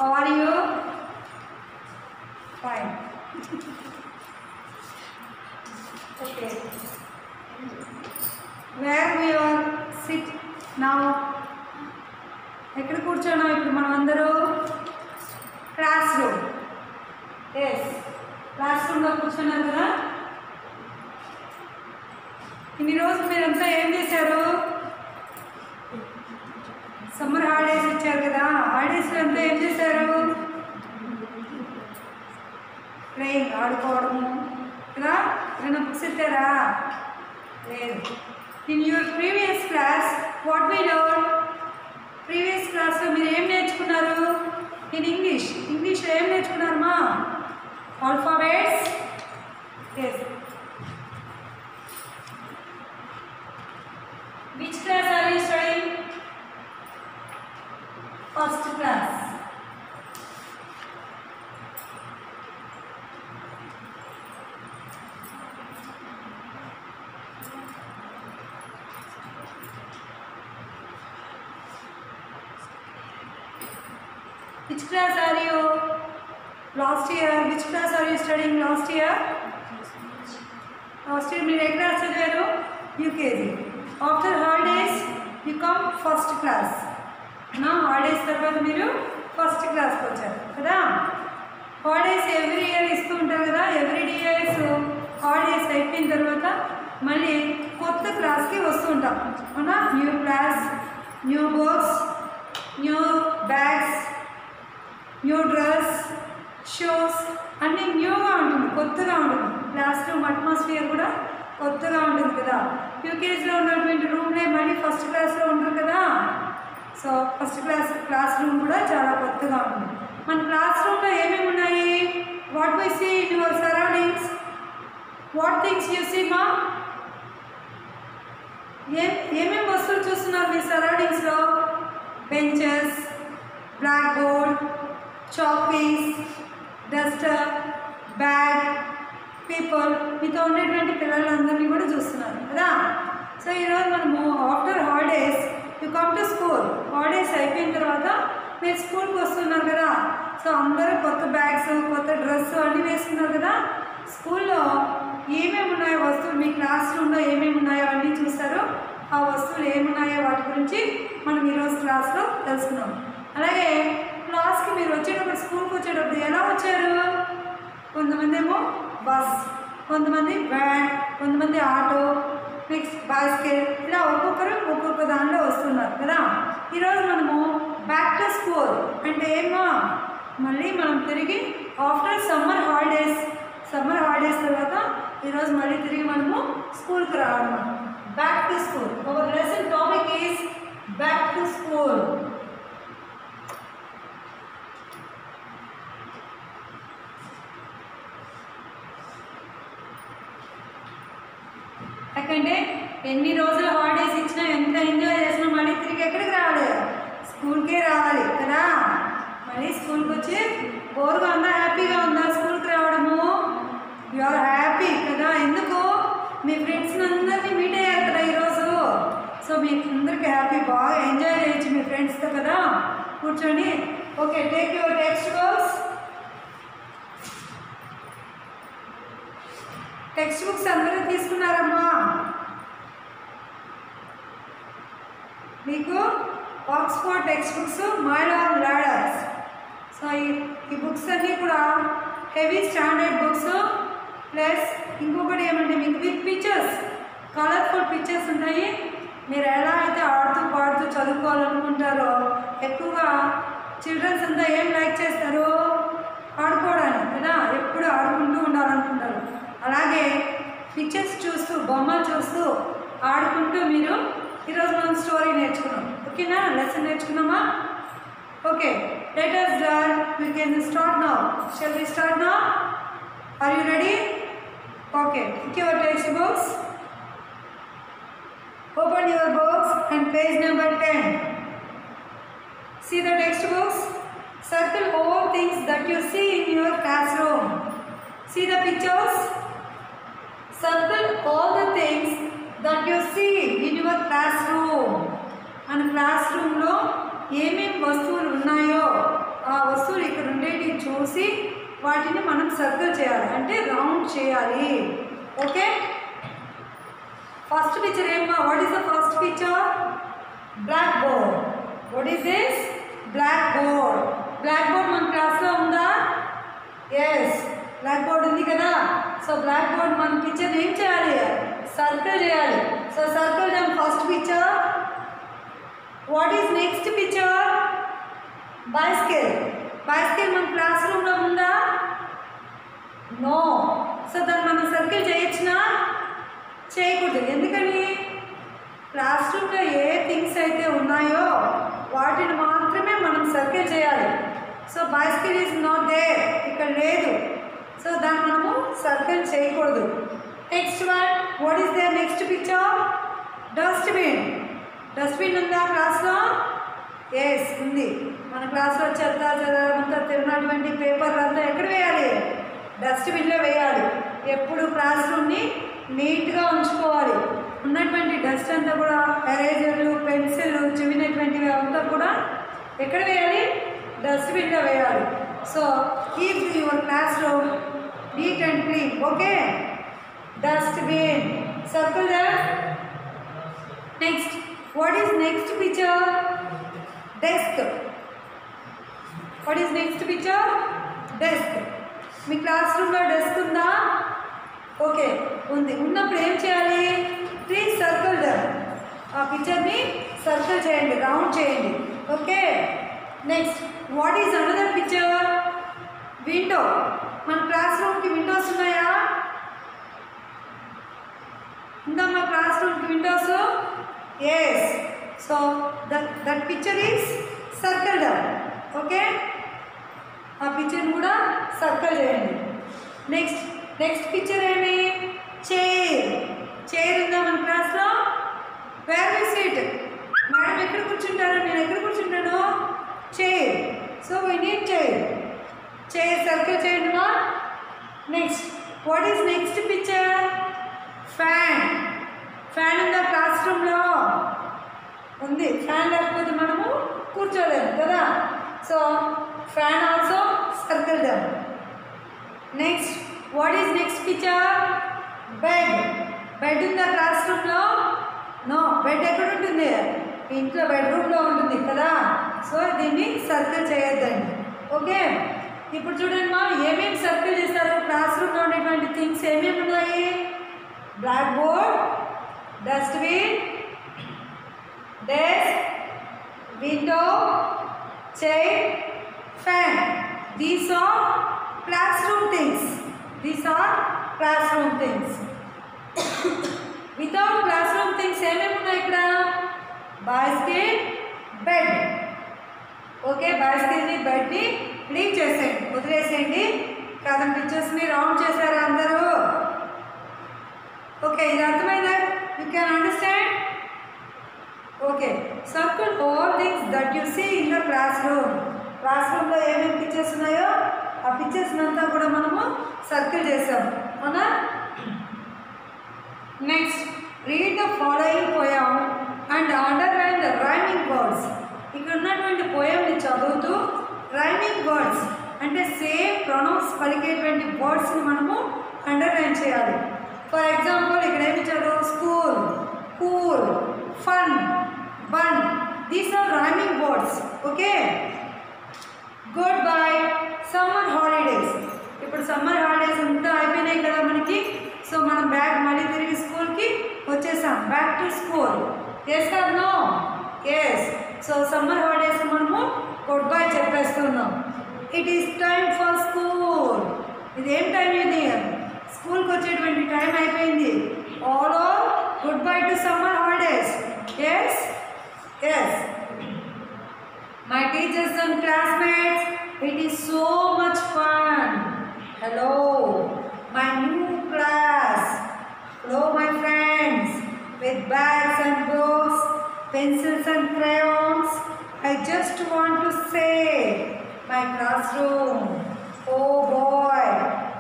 How are you? Fine. Okay. Where we are sit now? ఎక్కడ కూర్చోనా ఇప్పుడు మనం అందరూ క్లాస్ రూమ్. ఎస్, క్లాస్ రూమ్లో కూర్చున్నారు కదా. ఇన్ని రోజులు మీరంతా ఏం చేశారు? సమ్మర్ హాలిడేస్ ఇచ్చారు కదా, హాలిడేస్లో అంతా ఏం చేశారు? ప్లేయింగ్, ఆడుకోవడము కదా. ఏమైనా బుక్స్ ఇచ్చారా? లేదు. In your previous class what we learn? Previous క్లాస్లో మీరు ఏం నేర్చుకున్నారు? ఇన్ ఇంగ్లీష్లో ఏం నేర్చుకున్నారమ్మా? Alphabets. Yes. Which class are you studying? First class. Which class are you? Last year. Which class are you studying last year? Last year మీరు ఏ class చదివారు? UKG. After holidays you come first class. నా holidays తర్వాత మీరు first క్లాస్కి వచ్చారు కదా. Holidays every year ఇస్తూ ఉంటారు కదా. ఎవ్రీ ఇయర్స్ హాలిడేస్ అయిపోయిన తర్వాత మళ్ళీ కొత్త క్లాస్కి వస్తూ ఉంటాం అవునా. New class, new books, new bags, new dress, shoes అన్నీ న్యూగా ఉంటుంది, కొత్తగా ఉంటుంది. క్లాస్ రూమ్ అట్మాస్ఫియర్ కూడా కొత్తగా ఉంటుంది కదా. యూకేజీలో ఉన్నటువంటి రూమ్లే మళ్ళీ ఫస్ట్ క్లాస్లో ఉంటారు కదా. సో ఫస్ట్ క్లాస్ రూమ్ కూడా చాలా కొత్తగా ఉంటుంది. మన క్లాస్ రూమ్లో ఏమేమి ఉన్నాయి? What we see in your surroundings? What things you see మా? ఏమేమి వస్తువులు చూస్తున్నారు మీ సరౌండింగ్స్లో? Benches, blackboard, chalk pieces, duster, bag, people, మీతో ఉండేటువంటి పిల్లలందరినీ కూడా చూస్తున్నారు కదా. సో ఈరోజు మనము after holidays you come to school. Holidays అయిపోయిన తర్వాత మీరు స్కూల్కి వస్తున్నారు కదా. సో అందరూ కొత్త బ్యాగ్స్, కొత్త డ్రెస్ అన్నీ వేసుకున్నారు కదా. స్కూల్లో ఏమేమి ఉన్నాయో వస్తువులు, మీ క్లాస్ రూమ్లో ఏమేమి ఉన్నాయో అన్నీ చూస్తారు. ఆ వస్తువులు ఏమున్నాయో వాటి గురించి మనం ఈరోజు క్లాస్లో తెలుసుకున్నాం. అలాగే క్లాస్కి మీరు వచ్చేటప్పుడు, స్కూల్కి వచ్చేటప్పుడు ఎలా వచ్చారు? కొంతమంది ఏమో బస్, కొంతమంది వ్యాన్, కొంతమంది ఆటో, నెక్స్ట్ బైస్కిల్, ఇలా ఒక్కొక్క దానిలో వస్తున్నారు కదా. ఈరోజు మనము బ్యాక్ టు స్కూల్ అంటే ఏమో మళ్ళీ మనం తిరిగి ఆఫ్టర్ సమ్మర్ హాలిడేస్ తర్వాత ఈరోజు మళ్ళీ తిరిగి మనము స్కూల్కి రావడం. Back to school. Our lesson topic is back to school. ఎందుకంటే ఎన్ని రోజులు హాలిడేస్ ఇచ్చినా, ఎంత ఎంజాయ్ చేసినా మళ్ళీ తిరిగి ఎక్కడికి రావాలి? స్కూల్కే రావాలి కదా. మళ్ళీ స్కూల్కి వచ్చి బోర్గా ఉందా, హ్యాపీగా ఉందా స్కూల్కి రావడము? యు ఆర్ హ్యాపీ కదా. ఎందుకు? మీ ఫ్రెండ్స్ అందరినీ మీట్ అయ్యారు కదా ఈరోజు. సో మీకు అందరికీ హ్యాపీ, బాగా ఎంజాయ్ చేయొచ్చు మీ ఫ్రెండ్స్తో కదా. కూర్చొని okay, take your text books. Text books అందరూ తీసుకున్నారమ్మా? మీకు Oxford text books, Mylan ladders. So ఈ బుక్స్ అన్నీ కూడా హెవీ స్టాండర్డ్ బుక్స్. ప్లస్ ఇంకొకటి ఏమంటే మీకు విత్ పిక్చర్స్, కలర్ఫుల్ పిక్చర్స్ ఉంటాయి. మీరు ఎలా అయితే ఆడుతూ పాడుతూ చదువుకోవాలనుకుంటారో, ఎక్కువగా చిల్డ్రన్స్ అంతా ఏం లైక్ చేస్తారు? ఆడుకోవడానికి కదా. ఎప్పుడు ఆడుకుంటూ ఉండాలనుకుంటారు. అలాగే పిక్చర్స్ చూస్తూ, బొమ్మలు చూస్తూ ఆడుకుంటూ మీరు ఈరోజు మనం స్టోరీ నేర్చుకున్నాం. ఓకేనా? లెసన్ నేర్చుకున్నామా? Okay, let us learn. We can start now. Shall we start now? Are you ready? Okay, take your textbooks. Open your books and page number 10. See the textbooks. Circle all things that you see in your classroom. See the pictures. Circle all the things that you see in your classroom. మన క్లాస్ రూమ్లో ఏమేమి వస్తువులు ఉన్నాయో ఆ వస్తువులు చూసి వాటిని మనం సర్కిల్ చేయాలి, అంటే రౌండ్ చేయాలి. ఓకే, ఫస్ట్ పిక్చర్ ఏమా? What is the first picture? Blackboard. What is this? Blackboard. Blackboard మన క్లాస్లో ఉందా? ఎస్, బ్లాక్ బోర్డ్ ఉంది కదా. సో బ్లాక్ బోర్డ్ మన పిక్చర్ ఏం చేయాలి? సర్కిల్ చేయాలి. So circle them first picture. What is next picture? Bicycle. Bicycle మన క్లాస్ రూమ్లో ఉందా? నో. సో దాన్ని మనం సర్కిల్ చేయొచ్చునా? చేయకూడదు. ఎందుకని? క్లాస్ రూమ్లో ఏ థింగ్స్ అయితే ఉన్నాయో వాటిని మాత్రమే మనం సర్కిల్ చేయాలి. So bicycle is not there, ఇక్కడ లేదు. సో దాన్ని మనము సర్కిల్ చేయకూడదు. Next one, what is there next picture? Dustbin. Dustbin ఉందా క్లాస్లో? ఎస్, ఉంది. మన క్లాస్లో చెత్త చెదారంతా తిన్నటువంటి పేపర్లు అంతా ఎక్కడ వేయాలి? డస్ట్బిన్లో వేయాలి. ఎప్పుడు క్లాస్ రూమ్ని నీట్గా ఉంచుకోవాలి. ఉన్నటువంటి డస్ట్ అంతా కూడా ఎరేజర్లు, పెన్సిల్, చివినటువంటివి అంతా కూడా ఎక్కడ వేయాలి? డస్ట్బిన్లో వేయాలి. So keep your classroom neat and clean. Okay, dustbin, circle that. Next, what is next picture? Desk. What is next picture? Desk. మీ క్లాస్ రూమ్లో డెస్క్ ఉందా? ఓకే, ఉంది. ఉన్నప్పుడు ఏం చేయాలి? Please circle that. ఆ పిక్చర్ని సర్కిల్ చేయండి, రౌండ్ చేయండి. Okay, next, what is another picture? Window. మన క్లాస్ రూమ్కి విండోస్ ఉన్నాయా? ఉందా మా క్లాస్ రూమ్కి windows? Yes. So that picture is circle that. Okay, ఆ పిక్చర్ని కూడా సర్కిల్ చేయండి. నెక్స్ట్ పిక్చర్ ఏమి? చైర్. చైర్ ఉందా మన క్లాస్లో? Where we sit? మేడం ఎక్కడ కూర్చుంటారు? నేను ఎక్కడ కూర్చుంటాను? Chair. So we need chair. Chair circle చేయండి మా. Next, what is next picture? Fan. Fan ఉందా క్లాస్ రూమ్లో? ఉంది. ఫ్యాన్ లేకపోతే మనము కూర్చోలేము కదా. So fan also circle them. Next, what is next picture? Bed. Bed ఉందా క్లాస్ రూమ్లో? నో. బెడ్ ఎక్కడ ఉంటుంది? ఇంట్లో బెడ్రూమ్లో ఉంటుంది కదా. సో దీన్ని సర్కిల్ చేయొద్దండి. ఓకే, ఇప్పుడు చూడండి మా, ఏమేమి సర్కిల్ చేస్తారు? క్లాస్ రూమ్లో ఉండేటువంటి థింగ్స్ ఏమేమి ఉన్నాయి? Blackboard, dustbin, desk, window, chair, fan. These are classroom things. These are classroom things. Without classroom things ఏమేమి ఉన్నాయి ఇక్కడ? Bicycle, bed. ఓకే, బైస్కిల్ని, బెడ్ని లీవ్ చేసేయండి, వదిలేసేయండి. కదా పిక్చర్స్ని రౌండ్ చేశారు అందరూ? ఓకే, ఇది అర్థమైందా? You can understand? Okay, circle all things that you see in the classroom. క్లాస్ రూమ్లో ఏమేమి పిక్చర్స్ ఉన్నాయో ఆ పిక్చర్స్ అంతా కూడా మనము సర్కిల్ చేసాం, అవునా? Next, read the following poem and underline the rhyming words. ఇక్కడ ఉన్నటువంటి పోయంని చదువుతూ రైమింగ్ వర్డ్స్ అంటే సేమ్ ప్రొనౌన్స్ పలికేటువంటి వర్డ్స్ని మనము అండర్లైన్ చేయాలి. ఫర్ ఎగ్జాంపుల్ ఇక్కడ ఏమి ఇచ్చారు? School, cool, fun, bun. These are rhyming words. Okay, good bye, summer holidays. ఇప్పుడు సమ్మర్ హాలిడేస్ అంతా అయిపోయినాయి కదా మనకి. సో మనం బ్యాక్ మళ్ళీ తిరిగి స్కూల్కి వచ్చేసాం, back to school. Yes or no? Yes. So summer holidays మనము గుడ్ బై చెప్పేస్తున్నాం. It is time for school. ఇది ఏం టైం? ఇది స్కూల్కి వచ్చేటువంటి టైం అయిపోయింది. All are goodbye to summer holidays. Yes, yes. My teachers and classmates, it is so much fun. Hello, my new class. Hello, my friends. With bags and books, pencils and crayons, I just want to say, my classroom, oh boy,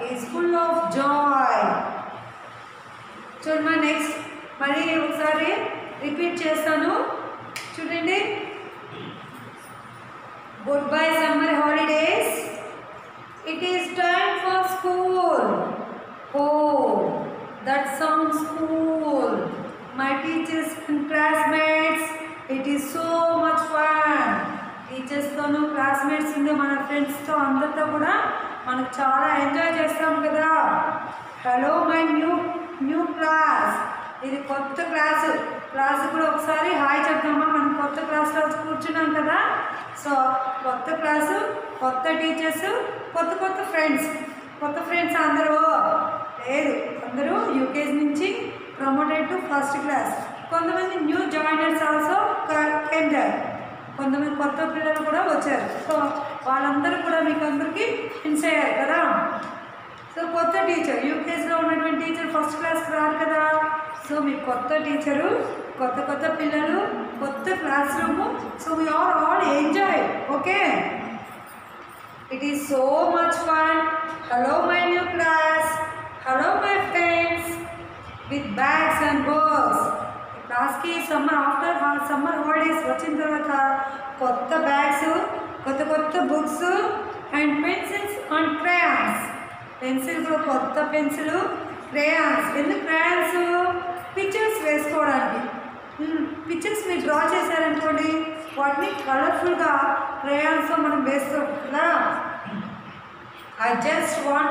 is full of joy. చూడమ్మా, next మళ్ళీ ఒకసారి repeat చేస్తాను, చూడండి. Goodbye summer holidays. That sounds cool. My teachers and classmates, it is so much fun. Teachers తోను classmates ఉండే మన ఫ్రెండ్స్తో అందరితో కూడా మనకు చాలా ఎంజాయ్ చేస్తాం కదా. Hello my new class. ఇది కొత్త క్లాసు కూడా ఒకసారి హాయ్ చెప్తామా. మనం కొత్త క్లాస్లో కూర్చున్నాం కదా. సో కొత్త క్లాసు, కొత్త టీచర్స్, కొత్త ఫ్రెండ్స్ అందరూ లేదు. అందరూ యూకేజీ నుంచి ప్రమోటెడ్ టు ఫస్ట్ క్లాస్. కొంతమంది న్యూ జాయినర్స్ ఆల్సో ఎంటర్. కొంతమంది కొత్త పిల్లలు కూడా వచ్చారు. సో వాళ్ళందరూ కూడా మీకు అందరికీ హింస్ అయ్యారు కదా. సో కొత్త టీచర్, యూకేజీలో ఉన్నటువంటి టీచర్ ఫస్ట్ క్లాస్కి రారు కదా. సో మీ కొత్త టీచరు, కొత్త పిల్లలు, కొత్త classroom. So we are all enjoy. Okay, it is so much fun. Hello my new class, hello my friends with bags and books. క్లాస్కి ఆఫ్టర్ సమ్మర్ హాలిడేస్ వచ్చిన తర్వాత కొత్త బ్యాగ్స్, కొత్త books and pencils and crayons. Pencils, కొత్త pencil, crayons. ఎందుకు crayons? Pictures వేసుకోవడానికి. Pictures మీరు draw చేశారనుకోండి, వాటిని కలర్ఫుల్గా క్రేయాన్స్తో మనం వేస్తాం కదా. I just want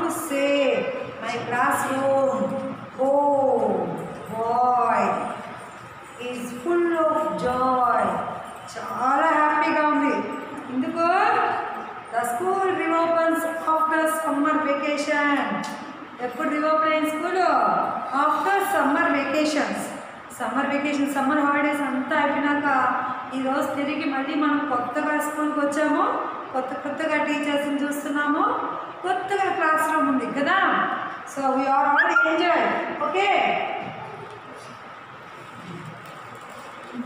to say my classroom, oh boy, is full of joy. చాలా హ్యాపీగా ఉంది. ఎందుకు? The school reopens after summer vacation. ఎప్పుడు రీఓపెన్ అయిన school? After summer vacations. Summer holidays అంతా అయిపోయినాక ఈరోజు తిరిగి మళ్ళీ మనం కొత్తగా స్కూల్కి వచ్చాము. కొత్తగా టీచర్స్ని చూస్తున్నాము. కొత్తగా క్లాస్ రూమ్ ఉంది కదా. So we are all enjoy. Okay,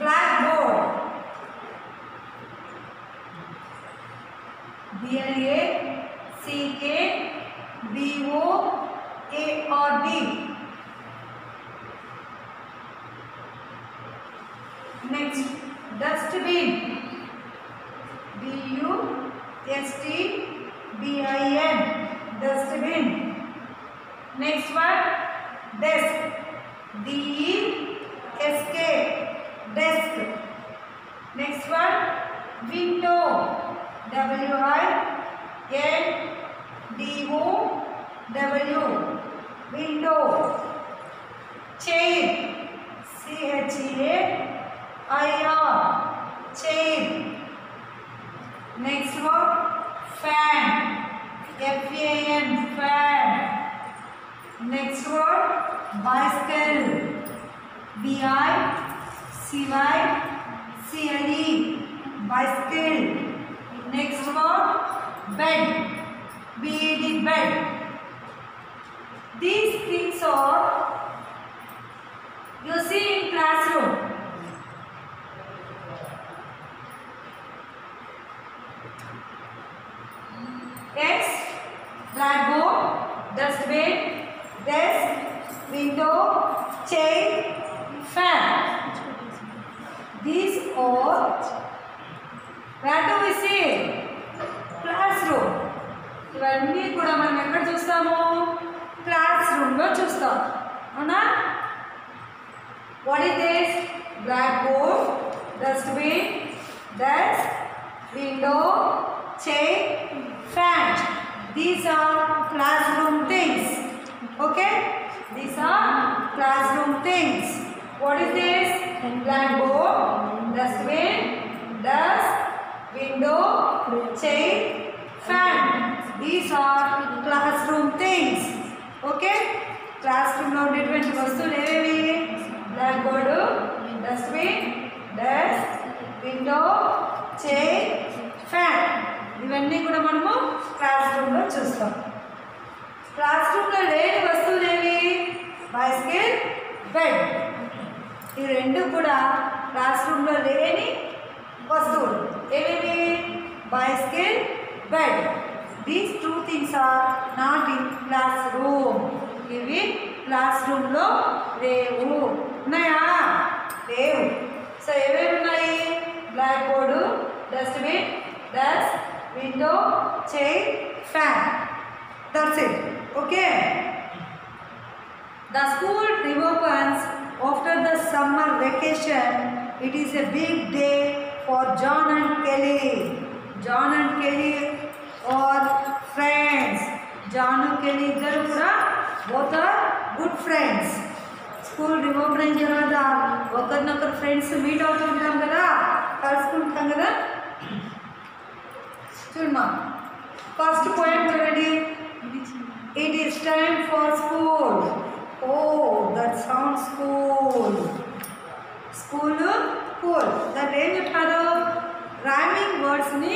blackboard. BLACKBOARD. Next, dustbin. DUSTBIN. Dustbin. Next one, desk. DESK. Desk. Next one, window. WINDOW. Window. Chair. CHAIR. Chair. Next one, fan. FAN. Fan. Next one, bicycle. BICYCLE. Bicycle. Next one, bed. BED. Bed. These things are you see in classroom. Yes, blackboard, dustbin, desk, window, chair, fan. These are where do we see? Classroom. ఇవన్నీ కూడా మనం ఎక్కడ చూస్తాము? Class రూమ్లో చూస్తాం, అవునా? What is this? Blackboard, dustbin, desk, window, chair, fan. These are classroom things. Okay? These are classroom things. What is this? Blackboard, dustbin, desk, window, chair, fan. These are classroom things. Okay? Classroom లో ఉండేటువంటి వస్తువులు ఏవేవి? Blackboard, dustbin, desk, window, chair, fan. ఇవన్నీ కూడా మనము class రూమ్లో చూస్తాం. Class రూమ్లో లేని వస్తువులు ఏవి? Bicycle, bed. ఈ రెండు కూడా క్లాస్ రూమ్లో లేని వస్తువులు. ఏవేవి? Bicycle, bed. These two things are not in classroom. ఇవి క్లాస్ రూమ్లో లేవు. ఉన్నాయా? లేవు. సో ఏవేవి ఉన్నాయి? Blackboard, dustbin, desk, window, chair, fan. That's it. Okay. The school reopens after the summer vacation. It is a big day for John and Kelly. John and Kelly are friends. John and Kelly iddaru kuda both are good friends. School reopen అయిన తర్వాత ఒకరినొకరు friends meet అవుతుంటాం కదా, కలుసుకుంటాం కదా. చూడమ్మా, first poem చూడండి. It is time for school. Oh, that sounds cool. School, cool. That ఏం చెప్పారు? Rhyming వర్డ్స్ని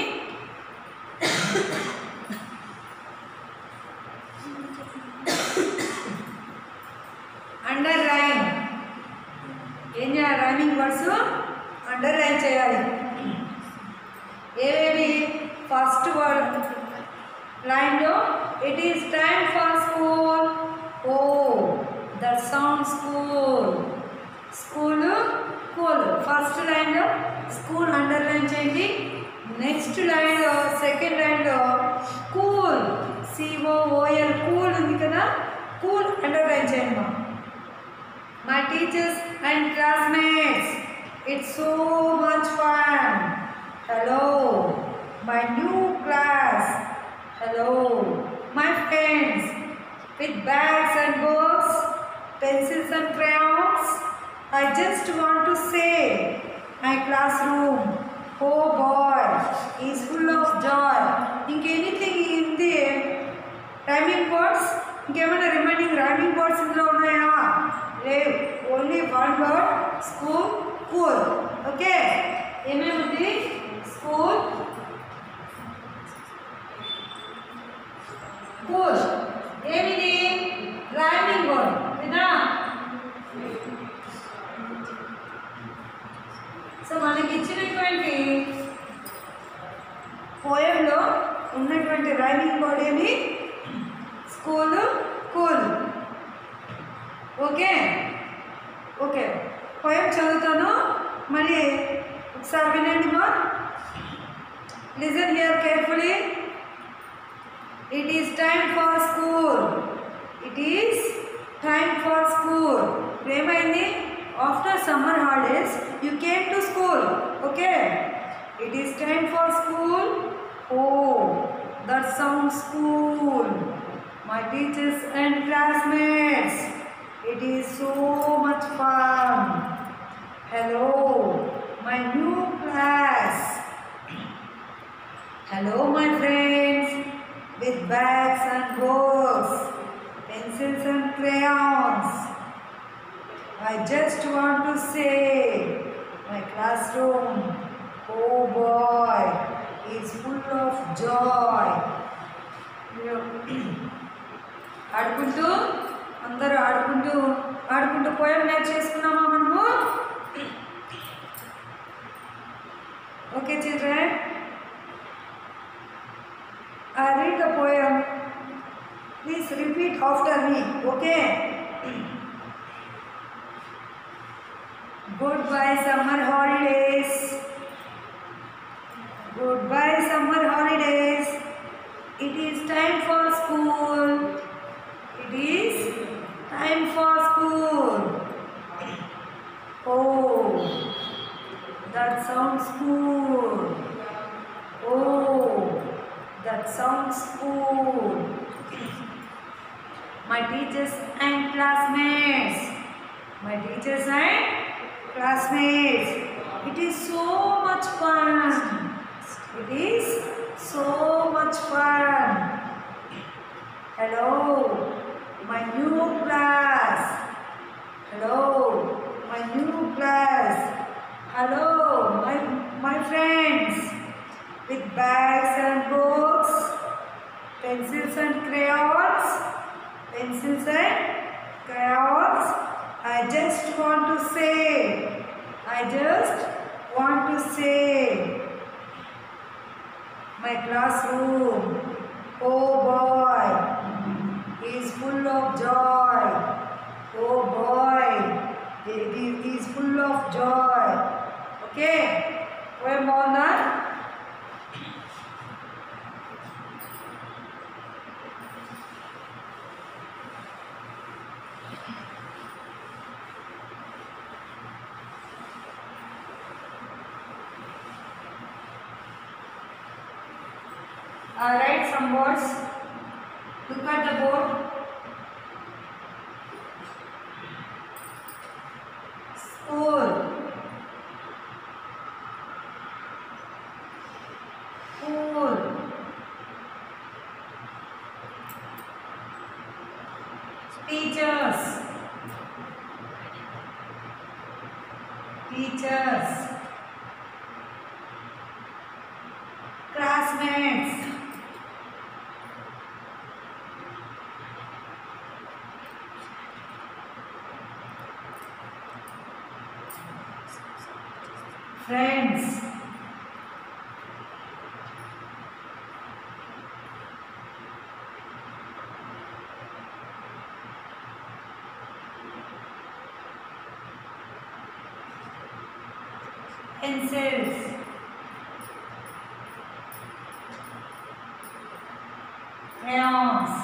అండర్ రైమ్. ఏం చేయాలి? రైమింగ్ వర్డ్స్ అండర్ రైమ్ చేయాలి. ఏవేవి? ఫస్ట్ వర్డ్ లైన్లో it is time for school. Oh, that sounds cool. School cool. First లైన్లో school underline చేయండి. నెక్స్ట్ లైన్లో సెకండ్ లైన్లో కూల్, COOL, కూల్ ఉంది కదా, కూల్ అండర్ లైన్ చేయండి. My teachers and classmates, it's so much fun. Hello, my new class. Hello, my friends with bags and books, pencils and crayons. I just want to say, my classroom, oh boy, is full of joy. Anything in the rhyming words? ఇంకేమైనా remaining rhyming words ఇందులో ఉన్నాయా? లేవు. Only one word, school, cool. Okay, ఏమేముంది? School, cool. ఏమిది? Rhyming word కదా. So మనకి ఇచ్చినటువంటి పోయంలో ఉన్నటువంటి రైమింగ్ వర్డ్ ఏమి? School, cool. Okay okay, poem చదువుతాను, మళ్ళీ ఒకసారి వినండి మా. Listen here carefully. It is time for school. It is time for school. ఏమైంది? After summer holidays you came to school. Okay, it is time for school. Oh, that sounds cool. My teachers and classmates, it is so much fun. Hello, my new class. Hello, my friends with bags and books, pencils and crayons. I just want to say, my classroom, oh boy, is full of joy. ఆడుకుంటూ అందరూ ఆడుకుంటూ poem నేర్చేసుకున్నామా మనము? Okay children, I read the poem. Please repeat after me. Okay. Goodbye summer holidays. Goodbye summer holidays. It is time for school. It is time for school. Oh, that sounds cool. Oh, that sounds cool. My teachers and classmates. My teachers and classmates. It is so much fun. It is so much fun. Hello, my new class. Hello, my new class. Hello, my friends with bags and books, pencils and crayons. Pencils and crayons. I just want to say. My classroom, oh boy, is full of joy. Oh boy, it is full of joy. Okay, poem on that. Write some words. Look at the board. School. School. Teachers. Teachers. Classmates. Friends. Pencils. Crayons.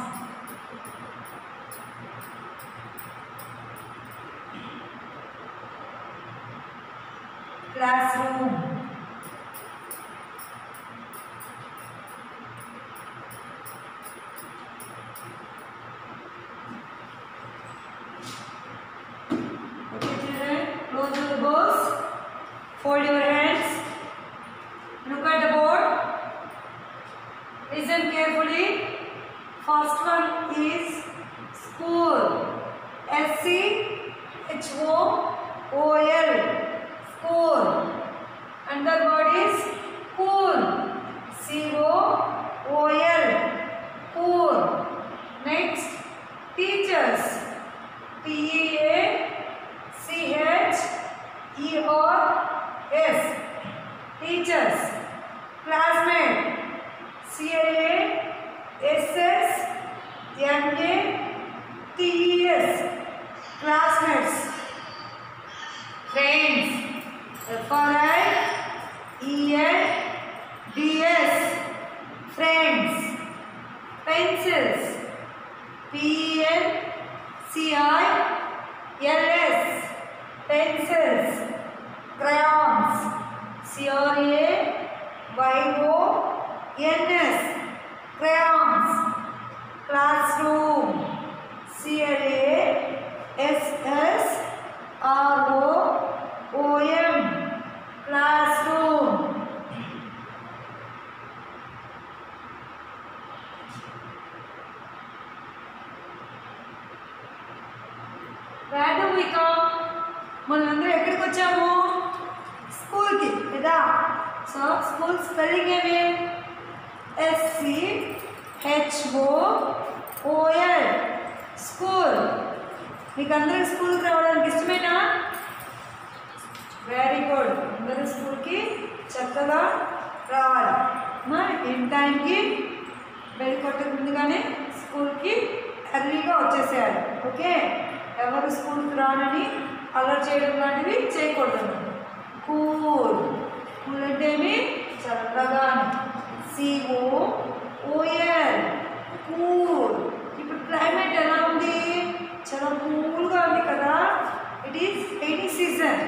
Classroom. Okay, children, close your books. Fold your hands. Look at the board. Listen carefully. First one is school. SCHOOL. School. Another word is cool. COOL. Cool. Next, teachers. TEACHERS. Teachers. Classmate. CLASSMATES. Classmates. Friends. FRIENDS. Friends. Pencils. PENCILS. Pencils. Crayons. CRAYONS. Crayons. Classroom. CLASSROOM. Classroom. Where do we come? మనమందరం ఎక్కడికి వచ్చాము? స్కూల్కి కదా. So school spelling ఏమి? SCHOOL. School. మీకు అందరూ స్కూల్కి రావడానికి ఇష్టమేనా? Very good. అందరూ స్కూల్కి చక్కగా రావాలి. ఇన్ టైంకి బెల్ కొట్టక ముందుగానే స్కూల్కి ఎర్లీగా వచ్చేసేయాలి. ఓకే, ఎవరు స్కూల్కి రానని అలర్ట్ చేయడం లాంటివి చేయకూడదు. కూల్. కూల్ అంటే ఏమి? చల్లగా. COOL. కూల్. ఇప్పుడు క్లైమేట్ ఎలా ఉంది? చాలా కూల్గా ఉంది కదా. It is rainy season.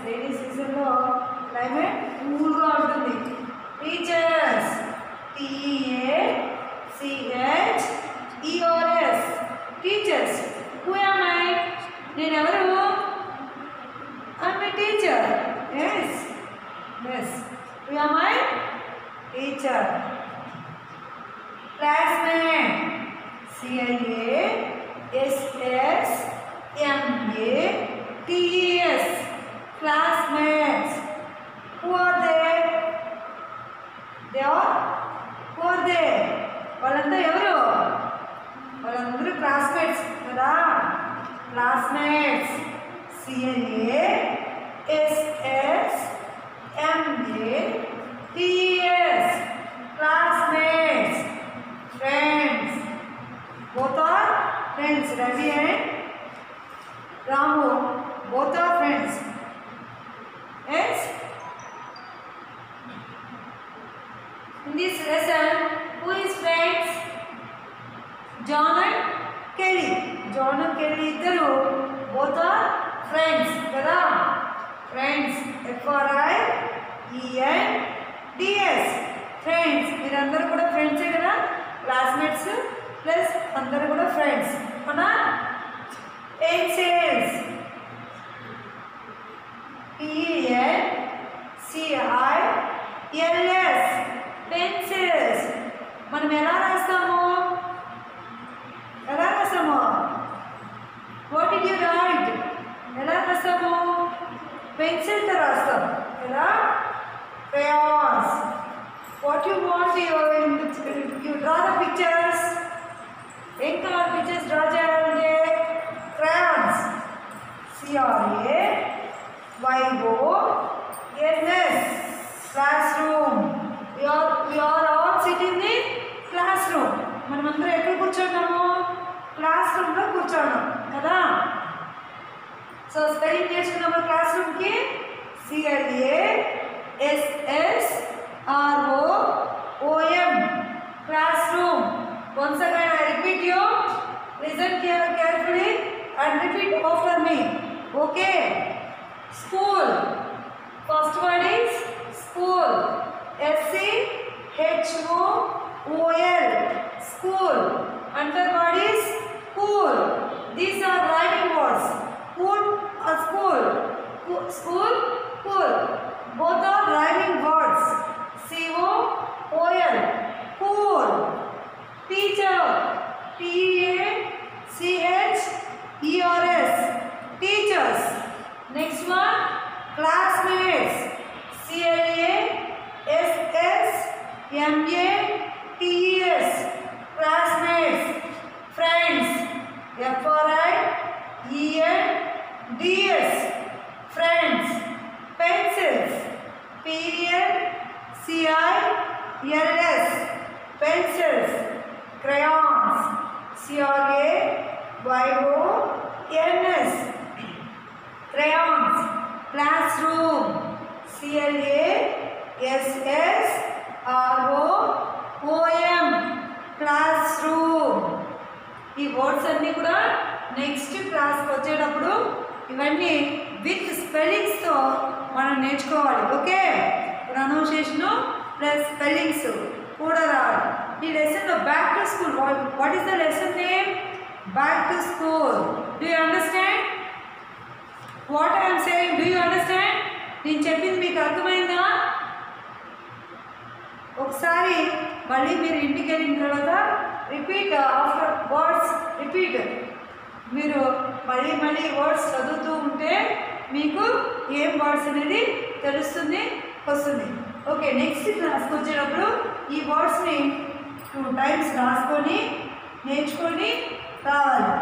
Rainy సీజన్లో క్లైమేట్ కూల్గా ఉంటుంది. Teachers. TEACHERS. Teachers. Who am I? నేను ఎవరు? I'm a teacher. Who am I? Teacher. Classmate. CLASSMATES. Classmates. Who are they? Who are they? వాళ్ళంతా ఎవరు? వాళ్ళందరూ క్లాస్మేట్స్ కదా. Classmates. CLASSMATES. Classmates. Friends. Both are friends. Ravi and Ramu. Both are friends. Yes. In this lesson, who is friends? John and Kelly. John and Kelly iddaru both are friends kada. Friends. FRIENDS. Friends మీరందరూ కూడా ఫ్రెండ్సే కదా, classmates plus అందరూ కూడా friends అవునా. Pencils PENCILS pencils. మనం ఎలా రాస్తాము? What did you right? ఎలా రాస్తాము? పెన్సిల్తో రాస్తాం కదా. crayons. What you want, you draw the pictures. ఏం కావాలి పిక్చర్స్ డ్రా చేయాలంటే? crayons. CRAYONS classroom. We are all sitting in the classroom. మనమందరం ఎక్కడ కూర్చున్నాము? క్లాస్ రూమ్లో కూర్చున్నాం కదా. సో స్పెల్లింగ్ నేర్చుకున్నాము క్లాస్ రూమ్కి. CLASSROOM classroom. Once again I repeat you. Listen carefully and repeat after me. Okay. School. First word is school. SCHOOL. School. Another word is cool. These are rhyming words. Cool or school. School, cool. Both are rhyming words. COOL. Cool. Teacher. TEACHERS. Teachers. Next one, classmates. CLASSMATES. Classmates. Friends. FRIENDS. Friends. Pencils. PENCILS. Pencils. Crayons. CRAYONS. Crayons. Classroom. CLASSROOM. Classroom. ఈ words అన్నీ కూడా next క్లాస్కి వచ్చేటప్పుడు ఇవన్నీ with స్పెల్లింగ్స్తో మనం నేర్చుకోవాలి. Okay, pronunciation plus spellings కూడా రావాలి. ఈ లెసన్లో back to school. What is the lesson name? Back to school. Do you understand what I'm saying? Do you understand? నేను చెప్పింది మీకు అర్థమైందా? ఒకసారి మళ్ళీ మీరు ఇంటికి వెళ్ళిన తర్వాత రిపీట్ ఆఫ్టర్ వర్డ్స్ రిపీట్. మీరు మళ్ళీ వర్డ్స్ చదువుతూ ఉంటే మీకు ఏం వర్డ్స్ అనేది తెలుస్తుంది, వస్తుంది. ఓకే, నెక్స్ట్ క్లాస్కి వచ్చేటప్పుడు ఈ వర్డ్స్ని 2 times రాసుకొని నేర్చుకొని రావాలి.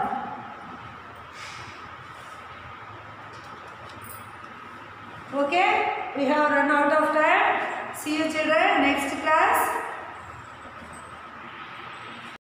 Okay, we have run out of time. See you children next class.